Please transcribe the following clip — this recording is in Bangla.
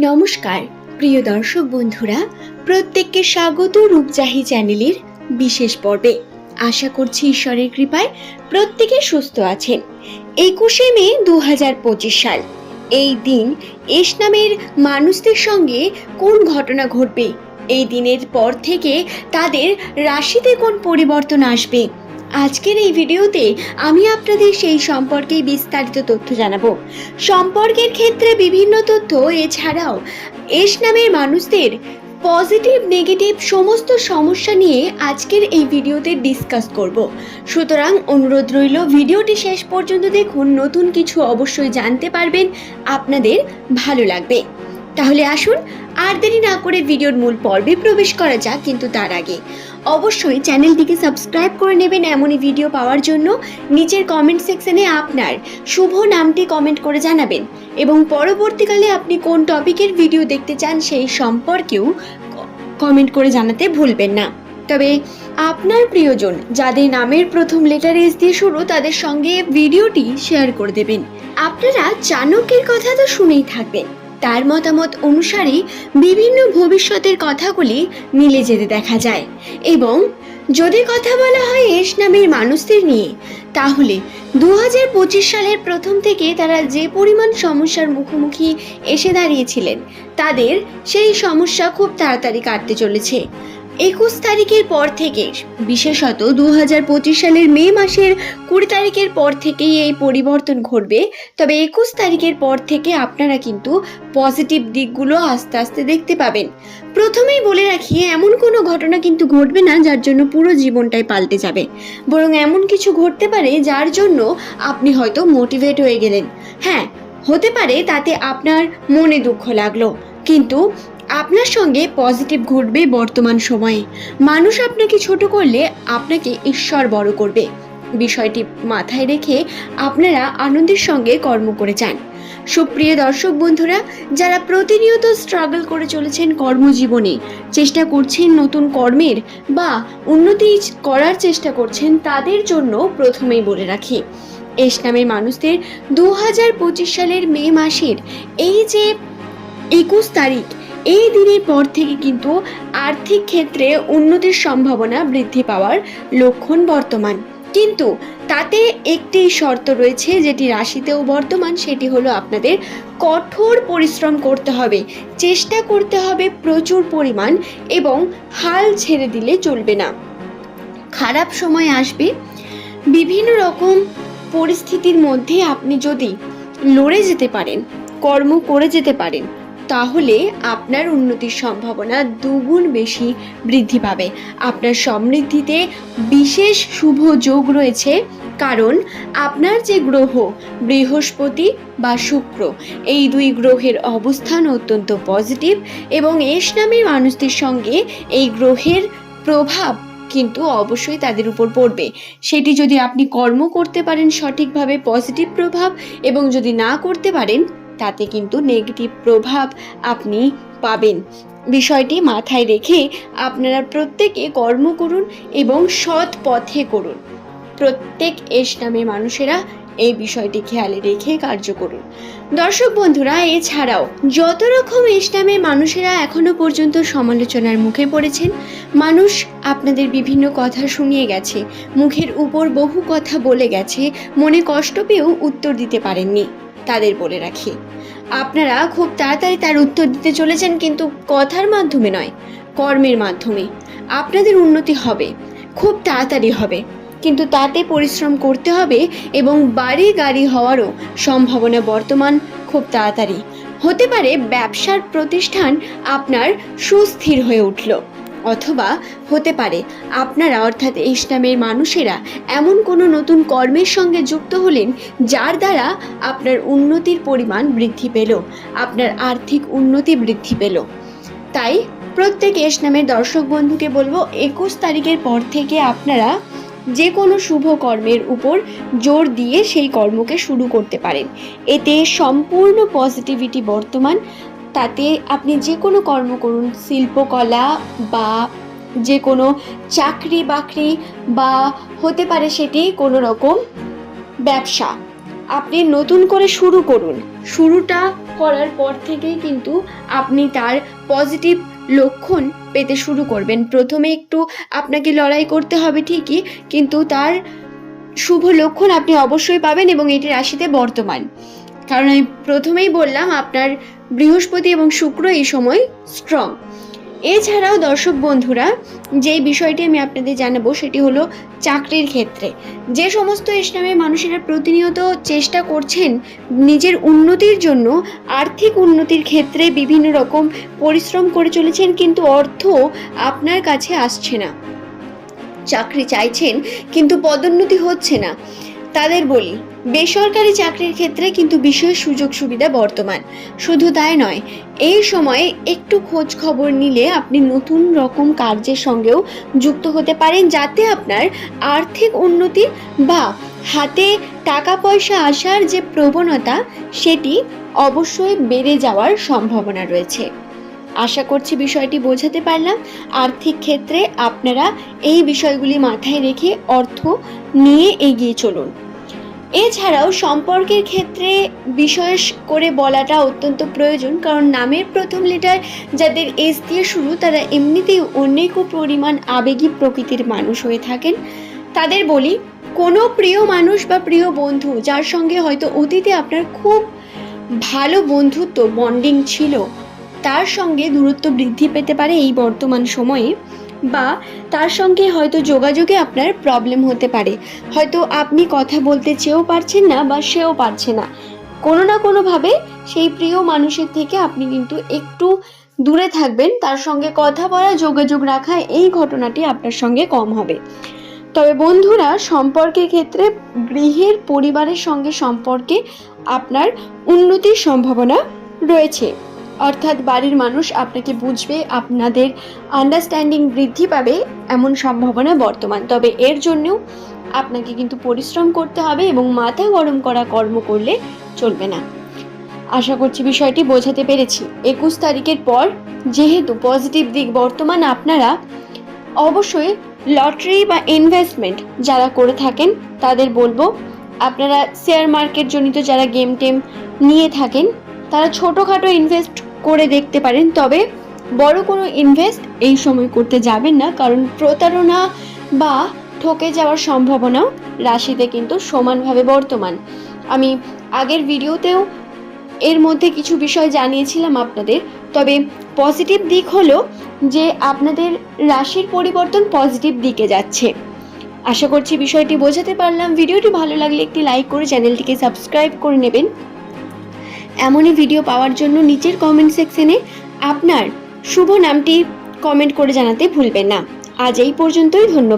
নমস্কার প্রিয় দর্শক বন্ধুরা, প্রত্যেককে স্বাগত রূপজাহি চ্যানেলের বিশেষ পর্বে। আশা করছি ঈশ্বরের কৃপায় প্রত্যেকে সুস্থ আছেন। 21শে মে 2025 সাল, এই দিন এস নামের মানুষদের সঙ্গে কোন ঘটনা ঘটবে, এই দিনের পর থেকে তাদের রাশিতে কোন পরিবর্তন আসবে, আজকের এই ভিডিওতে আমি আপনাদের সেই সম্পর্কে বিস্তারিত তথ্য জানাবো। সম্পর্কের ক্ষেত্রে বিভিন্ন তথ্য, এছাড়াও এস নামের মানুষদের পজিটিভ নেগেটিভ সমস্ত সমস্যা নিয়ে আজকের এই ভিডিওতে ডিসকাস করব। সুতরাং অনুরোধ রইল, ভিডিওটি শেষ পর্যন্ত দেখুন, নতুন কিছু অবশ্যই জানতে পারবেন, আপনাদের ভালো লাগবে। তাহলে আসুন আর দেরি না করে ভিডিওর মূল পর্বে প্রবেশ করা যাক। কিন্তু তার আগে অবশ্যই চ্যানেলটিকে সাবস্ক্রাইব করে নেবেন এমনই ভিডিও পাওয়ার জন্য। নিচের কমেন্ট সেকশনে আপনার শুভ নামটি কমেন্ট করে জানাবেন এবং পরবর্তীকালে আপনি কোন টপিকের ভিডিও দেখতে চান সেই সম্পর্কেও কমেন্ট করে জানাতে ভুলবেন না। তবে আপনার প্রিয়জন যাদের নামের প্রথম লেটার এস দিয়ে শুরু, তাদের সঙ্গে ভিডিওটি শেয়ার করে দেবেন। আপনারা চাণক্যের কথা তো শুনেই থাকবেন, তার মতামত অনুসারে বিভিন্ন ভবিষ্যতের কথাগুলি মিলে যেতে দেখা যায়। এবং যদি কথা বলা হয় এস নামের মানুষদের নিয়ে, তাহলে 2025 সালের প্রথম থেকে তারা যে পরিমাণ সমস্যার মুখোমুখি এসে দাঁড়িয়েছিলেন, তাদের সেই সমস্যা খুব তাড়াতাড়ি কাটতে চলেছে। 21 তারিখের পর থেকে, বিশেষত 2025 সালের মে মাসের 20 তারিখের পর থেকেই এই পরিবর্তন ঘটবে। তবে 21 তারিখের পর থেকে আপনারা কিন্তু পজিটিভ দিকগুলো আস্তে আস্তে দেখতে পাবেন। প্রথমেই বলে রাখি, এমন কোনো ঘটনা কিন্তু ঘটবে না যার জন্য পুরো জীবনটাই পাল্টে যাবে, বরং এমন কিছু ঘটতে পারে যার জন্য আপনি হয়তো মোটিভেট হয়ে গেলেন। হ্যাঁ, হতে পারে তাতে আপনার মনে দুঃখ লাগলো, কিন্তু আপনার সঙ্গে পজিটিভ ঘটবে। বর্তমান সময়ে মানুষ আপনাকে ছোট করলে আপনাকে ঈশ্বর বড় করবে। বিষয়টি মাথায় রেখে আপনারা আনন্দের সঙ্গে কর্ম করে যান। সুপ্রিয় দর্শক বন্ধুরা, যারা প্রতিনিয়ত স্ট্রাগল করে চলেছেন কর্মজীবনে, চেষ্টা করছেন নতুন কর্মের বা উন্নতি করার চেষ্টা করছেন, তাদের জন্য প্রথমেই বলে রাখি, এস নামের মানুষদের 2025 সালের মে মাসের এই যে 21 তারিখ, এই দিনের পর থেকে কিন্তু আর্থিক ক্ষেত্রে উন্নতির সম্ভাবনা বৃদ্ধি পাওয়ার লক্ষণ বর্তমান। কিন্তু তাতে একটি শর্ত রয়েছে, যেটি রাশিতেও বর্তমান, সেটি হলো আপনাদের কঠোর পরিশ্রম করতে হবে, চেষ্টা করতে হবে প্রচুর পরিমাণ, এবং হাল ছেড়ে দিলে চলবে না। খারাপ সময় আসবে, বিভিন্ন রকম পরিস্থিতির মধ্যে আপনি যদি লড়ে যেতে পারেন, কর্ম করে যেতে পারেন, তাহলে আপনার উন্নতির সম্ভাবনা দুগুণ বেশি বৃদ্ধি পাবে। আপনার সমৃদ্ধিতে বিশেষ শুভ যোগ রয়েছে, কারণ আপনার যে গ্রহ বৃহস্পতি বা শুক্র, এই দুই গ্রহের অবস্থান অত্যন্ত পজিটিভ, এবং এস নামের মানুষদের সঙ্গে এই গ্রহের প্রভাব কিন্তু অবশ্যই তাদের উপর পড়বে। সেটি যদি আপনি কর্ম করতে পারেন সঠিকভাবে, পজিটিভ প্রভাব, এবং যদি না করতে পারেন তাতে কিন্তু নেগেটিভ প্রভাব আপনি পাবেন। বিষয়টি মাথায় রেখে আপনারা প্রত্যেকে কর্ম করুন এবং সৎ পথে করুন। প্রত্যেক এস নামের মানুষেরা এই বিষয়টি খেয়ালে রেখে কার্য করুন। দর্শক বন্ধুরা, এছাড়াও যত রকম এস নামের মানুষেরা এখনো পর্যন্ত সমালোচনার মুখে পড়েছেন, মানুষ আপনাদের বিভিন্ন কথা শুনিয়ে গেছে, মুখের উপর বহু কথা বলে গেছে, মনে কষ্ট পেয়েও উত্তর দিতে পারেননি, তাদের বলে রাখি, আপনারা খুব তাড়াতাড়ি তার উত্তর দিতে চলেছেন, কিন্তু কথার মাধ্যমে নয়, কর্মের মাধ্যমে আপনাদের উন্নতি হবে, খুব তাড়াতাড়ি হবে, কিন্তু তাতে পরিশ্রম করতে হবে, এবং বাড়ি গাড়ি হওয়ারও সম্ভাবনা বর্তমান খুব তাড়াতাড়ি হতে পারে। ব্যবসার প্রতিষ্ঠান আপনার সুস্থির হয়ে উঠল, অথবা হতে পারে আপনারা অর্থাৎ এস নামের মানুষেরা এমন কোনো নতুন কর্মের সঙ্গে যুক্ত হলেন যার দ্বারা আপনার উন্নতির পরিমাণ বৃদ্ধি পেল, আপনার আর্থিক উন্নতি বৃদ্ধি পেল। তাই প্রত্যেক এস নামের দর্শক বন্ধুকে বলবো, 21 তারিখের পর থেকে আপনারা যে কোনো শুভ কর্মের উপর জোর দিয়ে সেই কর্মকে শুরু করতে পারেন। এতে সম্পূর্ণ পজিটিভিটি বর্তমান। তাতে আপনি যে কোনো কর্ম করুন, শিল্পকলা বা যে কোনো চাকরি বাকরি, বা হতে পারে সেটি কোনো রকম ব্যবসা, আপনি নতুন করে শুরু করুন। শুরুটা করার পর থেকেই কিন্তু আপনি তার পজিটিভ লক্ষণ পেতে শুরু করবেন। প্রথমে একটু আপনাকে লড়াই করতে হবে ঠিকই, কিন্তু তার শুভ লক্ষণ আপনি অবশ্যই পাবেন এবং এটি রাশিতে বর্তমান। কারণ আমি প্রথমেই বললাম আপনার বৃহস্পতি এবং শুক্র এই সময় স্ট্রং। এছাড়াও দর্শক বন্ধুরা, যেই বিষয়টি আমি আপনাদের জানাবো সেটি হলো চাকরির ক্ষেত্রে যে সমস্ত ইসলামের মানুষেরা প্রতিনিয়ত চেষ্টা করছেন নিজের উন্নতির জন্য, আর্থিক উন্নতির ক্ষেত্রে বিভিন্ন রকম পরিশ্রম করে চলেছেন, কিন্তু অর্থ আপনার কাছে আসছে না। চাকরি চাইছেন কিন্তু পদোন্নতি হচ্ছে না, তাদের বলি বেসরকারি চাকরির ক্ষেত্রে কিন্তু বিশেষ সুযোগ সুবিধা বর্তমান। শুধু তাই নয়, এই সময়ে একটু খোঁজ খবর নিলে আপনি নতুন রকম কার্যের সঙ্গেও যুক্ত হতে পারেন, যাতে আপনার আর্থিক উন্নতি বা হাতে টাকা পয়সা আসার যে প্রবণতা সেটি অবশ্যই বেড়ে যাওয়ার সম্ভাবনা রয়েছে। আশা করছি বিষয়টি বোঝাতে পারলাম। আর্থিক ক্ষেত্রে আপনারা এই বিষয়গুলি মাথায় রেখে অর্থ নিয়ে এগিয়ে চলুন। এছাড়াও সম্পর্কের ক্ষেত্রে বিশেষ করে বলাটা অত্যন্ত প্রয়োজন, কারণ নামের প্রথম লেটার যাদের এস দিয়ে শুরু তারা এমনিতেই অনেক পরিমাণ আবেগী প্রকৃতির মানুষ হয়ে থাকেন। তাদের বলি কোনো প্রিয় মানুষ বা প্রিয় বন্ধু যার সঙ্গে হয়তো অতীতে আপনার খুব ভালো বন্ধুত্ব বন্ডিং ছিল, তার সঙ্গে দূরত্ব বৃদ্ধি পেতে পারে এই বর্তমান সময়ে, বা তার সঙ্গে হয়তো যোগাযোগে আপনার প্রবলেম হতে পারে। হয়তো আপনি কথা বলতে চেয়েও পারছেন না বা সেও পারছে না, কোনো না কোনোভাবে সেই প্রিয় মানুষের থেকে আপনি কিন্তু একটু দূরে থাকবেন, তার সঙ্গে কথা বলা যোগাযোগ রাখা এই ঘটনাটি আপনার সঙ্গে কম হবে। তবে বন্ধুরা, সম্পর্কের ক্ষেত্রে গৃহের পরিবারের সঙ্গে সম্পর্কে আপনার উন্নতির সম্ভাবনা রয়েছে, অর্থাৎ বাড়ির মানুষ আপনাকে বুঝবে, আপনাদের আন্ডারস্ট্যান্ডিং বৃদ্ধি পাবে এমন সম্ভাবনা বর্তমান। তবে এর জন্যও আপনাকে কিন্তু পরিশ্রম করতে হবে এবং মাথা গরম করা কর্ম করলে চলবে না। আশা করছি বিষয়টি বোঝাতে পেরেছি। 21 তারিখের পর যেহেতু পজিটিভ দিক বর্তমান, আপনারা অবশ্যই লটারি বা ইনভেস্টমেন্ট যারা করে থাকেন তাদের বলবো, আপনারা শেয়ার মার্কেট জনিত যারা গেম টেম নিয়ে থাকেন তারা ছোটোখাটো ইনভেস্ট করে দেখতে পারেন, তবে বড় কোনো ইনভেস্ট এই সময় করতে যাবেন না, কারণ প্রতারণা বা ঠকে যাওয়ার সম্ভাবনাও রাশিতে কিন্তু সমানভাবে বর্তমান। আমি আগের ভিডিওতেও এর মধ্যে কিছু বিষয় জানিয়েছিলাম আপনাদের। তবে পজিটিভ দিক হলো যে আপনাদের রাশির পরিবর্তন পজিটিভ দিকে যাচ্ছে। আশা করছি বিষয়টি বোঝাতে পারলাম। ভিডিওটি ভালো লাগলে একটি লাইক করে চ্যানেলটিকে সাবস্ক্রাইব করে নেবেন। এমনই ভিডিও পাওয়ার জন্য নিচের কমেন্ট সেকশনে আপনার শুভ নামটি কমেন্ট করে জানাতে ভুলবেন না। আজ এই পর্যন্তই, ধন্যবাদ।